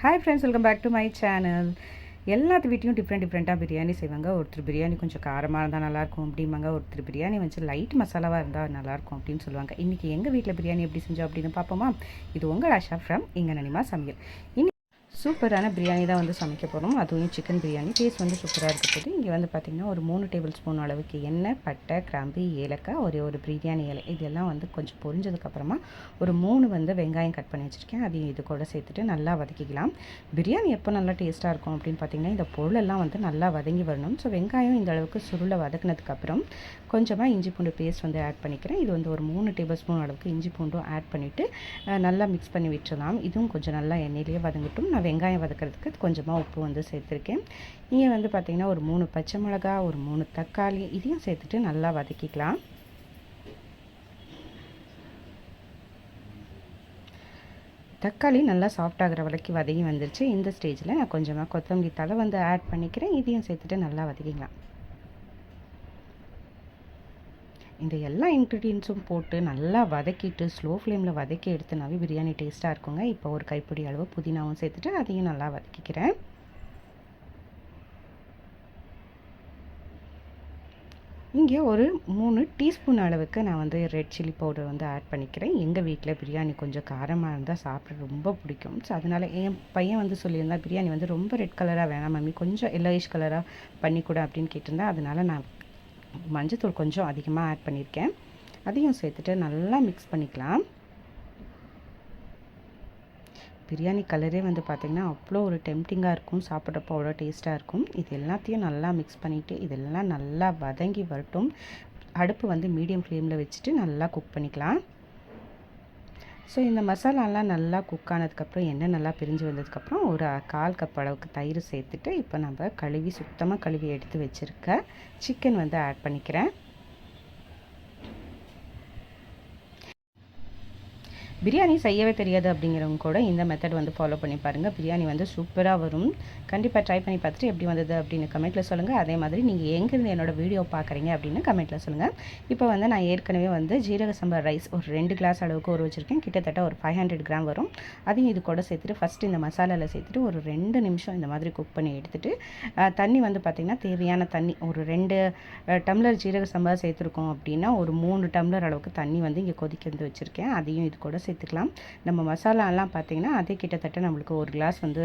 Hi friends, welcome back to my channel. எல்லாத்து வீட்லையும் டிஃப்ரெண்ட்டாக பிரியாணி செய்வாங்க. ஒருத்தர் பிரியாணி கொஞ்சம் காரமாக இருந்தால் நல்லாயிருக்கும் அப்படிம்பாங்க. ஒருத்தர் பிரியாணி வந்து லைட் மசாலாவாக இருந்தால் நல்லாயிருக்கும் அப்படின்னு சொல்லுவாங்க. இன்றைக்கி எங்கள் வீட்டில் பிரியாணி எப்படி செஞ்சோம் அப்படின்னு பார்ப்போமா? இது உங்கள் ஆஷா ஃப்ரம் இங்கே நனிமா சமையல். சூப்பரான பிரியாணி தான் வந்து சமைக்க போகிறோம். அதுவும் சிக்கன் பிரியாணி. டேஸ்ட் வந்து சூப்பராக இருக்க போது. இங்கே வந்து பார்த்திங்கன்னா ஒரு 3 டேபிள் ஸ்பூன் அளவுக்கு எண்ணெய், பட்டை, கிராம்பு, ஏலக்காய், ஒரு பிரியாணி இலை இதெல்லாம் வந்து கொஞ்சம் பொரிஞ்சதுக்கப்புறமா ஒரு 3 வந்து வெங்காயம் கட் பண்ணி வச்சுருக்கேன். அதையும் இது கூட சேர்த்துட்டு நல்லா வதக்கிக்கலாம். பிரியாணி எப்போ நல்லா டேஸ்ட்டாக இருக்கும் அப்படின்னு பார்த்திங்கன்னா இந்த பொருளெல்லாம் வந்து நல்லா வதங்கி வரணும். ஸோ வெங்காயம் இந்த அளவுக்கு சுருளை வதக்கினதுக்கப்புறம் கொஞ்சமாக இஞ்சி பூண்டு பேஸ்ட் வந்து ஆட் பண்ணிக்கிறேன். இது வந்து ஒரு 3 டேபிள் ஸ்பூன் அளவுக்கு இஞ்சி பூண்டும் ஆட் பண்ணிவிட்டு நல்லா மிக்ஸ் பண்ணி விட்டுடலாம். இதுவும் கொஞ்சம் நல்லா எண்ணெயிலேயே வதங்கட்டும். நான் வெங்காயம் வதக்கிறதுக்கு கொஞ்சமாக உப்பு வந்து சேர்த்துருக்கேன். இங்கே வந்து பார்த்திங்கன்னா ஒரு 3 பச்சை மிளகா, ஒரு 3 தக்காளி இதையும் சேர்த்துட்டு நல்லா வதக்கிக்கலாம். தக்காளி நல்லா சாஃப்ட் ஆகிற வரைக்கும் வதங்கி வந்துருச்சு. இந்த ஸ்டேஜில் நான் கொஞ்சமாக கொத்தமல்லி தழை வந்து ஆட் பண்ணிக்கிறேன். இதையும் சேர்த்துட்டு நல்லா வதக்கிக்கலாம். இந்த எல்லா இன்க்ரீடியன்ஸும் போட்டு நல்லா வதக்கிட்டு ஸ்லோ ஃப்ளேமில் வதக்கி எடுத்தனாவே பிரியாணி டேஸ்ட்டாக இருக்குங்க. இப்போ ஒரு கைப்பிடி அளவு புதினாவும் சேர்த்துட்டு அதையும் நல்லா வதக்கிக்கிறேன். இங்கே ஒரு 3 டீஸ்பூன் அளவுக்கு நான் வந்து ரெட் சில்லி பவுடர் வந்து ஆட் பண்ணிக்கிறேன். எங்கள் வீட்டில் பிரியாணி கொஞ்சம் காரமாக இருந்தால் சாப்பிட ரொம்ப பிடிக்கும். ஸோ அதனால் என் பையன் வந்து சொல்லியிருந்தா பிரியாணி வந்து ரொம்ப ரெட் கலராக வேணாம் மம்மி, கொஞ்சம் எல்லோயிஷ் கலராக பண்ணிக்கூட அப்படின்னு கேட்டிருந்தேன். அதனால் நான் மஞ்சத்தூள் கொஞ்சம் அதிகமாக ஆட் பண்ணியிருக்கேன். அதையும் சேர்த்துட்டு நல்லா மிக்ஸ் பண்ணிக்கலாம். பிரியாணி கலரே வந்து பார்த்திங்கன்னா அவ்வளோ ஒரு டெம்டிங்காக இருக்கும். சாப்பிட்றப்போ அவ்வளோ டேஸ்ட்டாக இருக்கும். இது எல்லாத்தையும் நல்லா மிக்ஸ் பண்ணிவிட்டு இதெல்லாம் நல்லா வதங்கி வரட்டும். அடுப்பு வந்து மீடியம் ஃப்ளேமில் வச்சுட்டு நல்லா குக் பண்ணிக்கலாம். ஸோ இந்த மசாலாலாம் நல்லா குக் ஆனதுக்கப்புறம் எண்ணெய் நல்லா பிரிஞ்சு வந்ததுக்கப்புறம் ஒரு 1/4 கப் அளவுக்கு தயிர் சேர்த்துட்டு இப்போ நம்ம சுத்தமாக கழுவி எடுத்து வச்சுருக்க சிக்கன் வந்து ஆட் பண்ணிக்கிறேன். பிரியாணி செய்யவே தெரியாது அப்படிங்கிறவங்க கூட இந்த மெத்தட் வந்து ஃபாலோ பண்ணி பாருங்கள். பிரியாணி வந்து சூப்பராக வரும். கண்டிப்பாக ட்ரை பண்ணி பார்த்துட்டு எப்படி வந்தது அப்படின்னு கமெண்ட்டில் சொல்லுங்கள். அதே மாதிரி நீங்கள் எங்கேருந்து என்னோடய வீடியோ பார்க்குறீங்க அப்படின்னு கமெண்ட்டில் சொல்லுங்கள். இப்போ வந்து நான் ஏற்கனவே வந்து ஜீரக சம்பா ரைஸ் ஒரு 2 கிளாஸ் அளவுக்கு ஊற வச்சுருக்கேன். கிட்டத்தட்ட ஒரு 500 கிராம் வரும். அதையும் இது கூட சேர்த்துட்டு ஃபஸ்ட்டு இந்த மசாலாவில் சேர்த்துட்டு ஒரு 2 நிமிஷம் இந்த மாதிரி குக் பண்ணி எடுத்துகிட்டு தண்ணி வந்து பார்த்திங்கன்னா தேவையான தண்ணி ஒரு 2 டம்ளர் ஜீரக சம்பா சேர்த்துருக்கோம் அப்படின்னா ஒரு 3 டம்ளர் அளவுக்கு தண்ணி வந்து இங்கே கொதிக்க வந்து வச்சுருக்கேன். அதையும் இது கூட சேர்த்துக்கலாம். நம்ம மசாலாலாம் பார்த்திங்கன்னா அதே கிட்டத்தட்ட நம்மளுக்கு ஒரு கிளாஸ் வந்து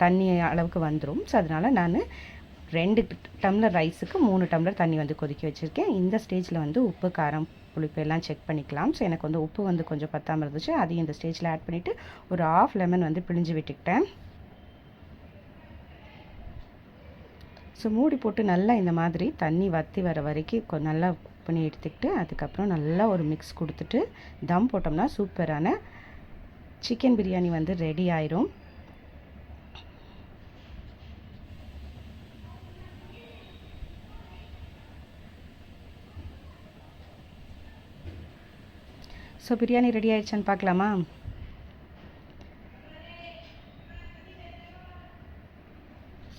தண்ணி அளவுக்கு வந்துடும். ஸோ அதனால் நான் 2 டம்ளர் ரைஸுக்கு 3 டம்ளர் தண்ணி வந்து கொதிக்க வச்சுருக்கேன். இந்த ஸ்டேஜில் வந்து உப்பு, காரம், புளிப்பு எல்லாம் செக் பண்ணிக்கலாம். ஸோ எனக்கு வந்து உப்பு வந்து கொஞ்சம் பத்தாமல் இருந்துச்சு. அதையும் இந்த ஸ்டேஜில் ஆட் பண்ணிவிட்டு ஒரு 1/2 லெமன் வந்து பிழிஞ்சு விட்டுக்கிட்டேன். ஸோ மூடி போட்டு நல்லா இந்த மாதிரி தண்ணி வற்றி வர வரைக்கும் நல்லா குக் பண்ணி எடுத்துக்கிட்டு அதுக்கப்புறம் நல்லா ஒரு மிக்ஸ் கொடுத்துட்டு தம் போட்டோம்னா சூப்பரான சிக்கன் பிரியாணி வந்து ரெடி ஆயிரும். ஸோ பிரியாணி ரெடி ஆயிடுச்சான்னு பார்க்கலாமா?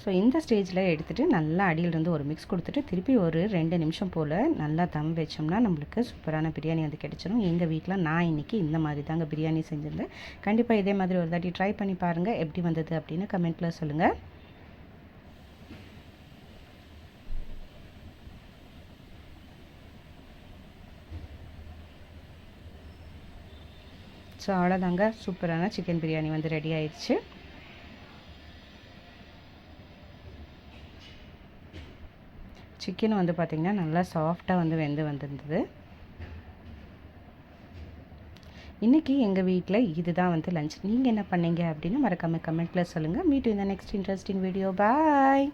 ஸோ இந்த ஸ்டேஜில் எடுத்துகிட்டு நல்லா அடியிலிருந்து ஒரு மிக்ஸ் கொடுத்துட்டு திருப்பி ஒரு 2 நிமிஷம் போல் நல்லா தம் வச்சோம்னா நம்மளுக்கு சூப்பரான பிரியாணி வந்து கிடச்சிடும். எங்கள் வீட்டில் நான் இன்றைக்கி இந்த மாதிரி தாங்க பிரியாணி செஞ்சுருந்தேன். கண்டிப்பாக இதே மாதிரி ஒரு தாட்டி ட்ரை பண்ணி பாருங்கள். எப்படி வந்தது அப்படின்னு கமெண்ட்டில் சொல்லுங்கள். ஸோ அவ்வளோதாங்க, சூப்பரான சிக்கன் பிரியாணி வந்து ரெடி ஆயிடுச்சு. சிக்கன் வந்து பார்த்திங்கன்னா நல்லா சாஃப்டாக வந்து வெந்து வந்திருந்தது. இன்றைக்கி எங்கள் வீட்டில் இதுதான் வந்து லஞ்ச். நீங்கள் என்ன பண்ணீங்க அப்படின்னு மறக்காமல் கமெண்ட்டில் சொல்லுங்கள். Meet in the next interesting video. Bye.